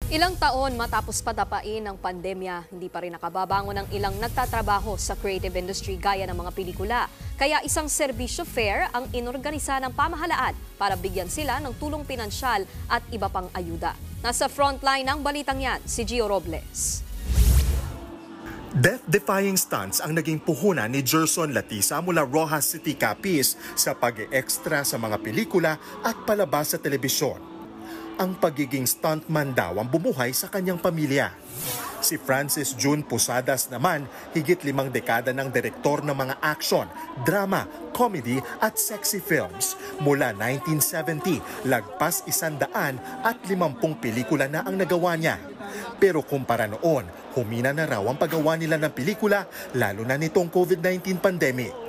Ilang taon matapos padapain ng pandemya, hindi pa rin nakababangon ang ilang nagtatrabaho sa creative industry gaya ng mga pelikula. Kaya isang serbisyo fair ang inorganisa ng pamahalaan para bigyan sila ng tulong pinansyal at iba pang ayuda. Nasa frontline ng balitang yan, si Gio Robles. Death-defying stunts ang naging puhunan ni Gerson Latisa mula Rojas City, Capiz sa pag-e-extra sa mga pelikula at palabas sa telebisyon. Ang pagiging stuntman daw ang bumuhay sa kanyang pamilya. Si Francis June Posadas naman, higit 5 dekada ng direktor ng mga action, drama, comedy at sexy films. Mula 1970, lagpas 150 pelikula na ang nagawa niya. Pero kumpara noon, humina na raw ang paggawa nila ng pelikula, lalo na nitong COVID-19 pandemic.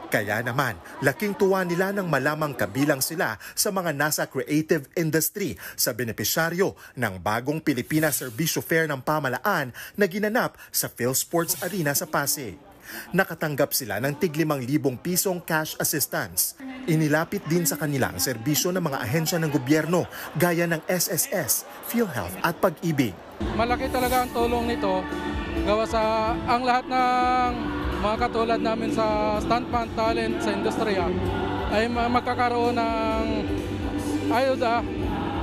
Kaya naman, laking tuwa nila nang malamang kabilang sila sa mga nasa creative industry sa benepisyaryo ng bagong Pilipinas Serbisyo Fair ng pamahalaan na ginanap sa PhilSports Arena sa Pasig. Nakatanggap sila ng tig 5,000 pisong cash assistance. Inilapit din sa kanila ang serbisyo ng mga ahensya ng gobyerno gaya ng SSS, PhilHealth at Pag-ibig. Malaki talaga ang tulong nito gawa sa ang lahat ng mga katulad namin sa stuntman talent sa industriya ay magkakaroon ng ayuda,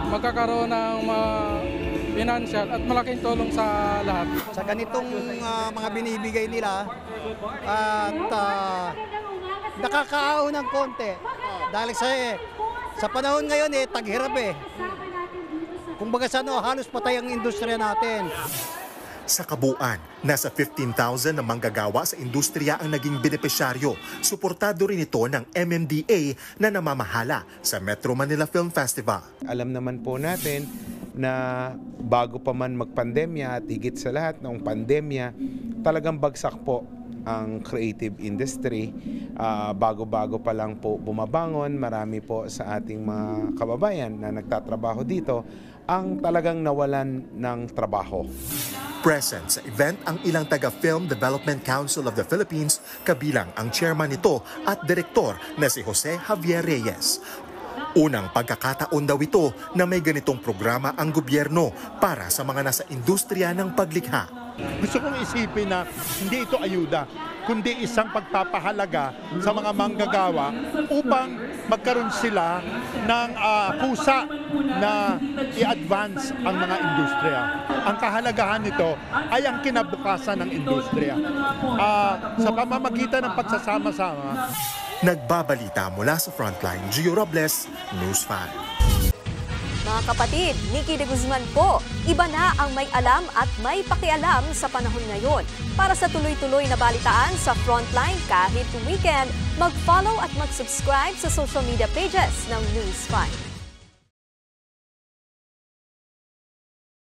magkakaroon ng financial at malaking tulong sa lahat. Sa ganitong mga binibigay nila at nakakaahon ng konti dahil sa panahon ngayon taghirap Kung baga halos patay ang industriya natin. Sa kabuuan, nasa 15,000 na manggagawa sa industriya ang naging benepisyaryo. Suportado rin ito ng MMDA na namamahala sa Metro Manila Film Festival. Alam naman po natin na bago pa man magpandemya at higit sa lahat ng pandemya, talagang bagsak po ang creative industry. Bago-bago pa lang po bumabangon, marami po sa ating mga kababayan na nagtatrabaho dito ang talagang nawalan ng trabaho. Present sa event ang ilang taga-Film Development Council of the Philippines, kabilang ang chairman nito at direktor na si Jose Javier Reyes. Unang pagkakataon daw ito na may ganitong programa ang gobyerno para sa mga nasa industriya ng paglikha. Gusto kong isipin na hindi ito ayuda, kundi isang pagpapahalaga sa mga manggagawa upang magkaroon sila ng kusa na i-advance ang mga industriya. Ang kahalagahan nito ay ang kinabukasan ng industriya. Sa pamamagitan ng pagsasama-sama. Nagbabalita mula sa Frontline, Gio Robles, News 5. Mga kapatid, Nikki de Guzman po. Iba na ang may alam at may pakialam sa panahon ngayon. Para sa tuloy-tuloy na balitaan sa Frontline kahit weekend, mag-follow at mag-subscribe sa social media pages ng News 5.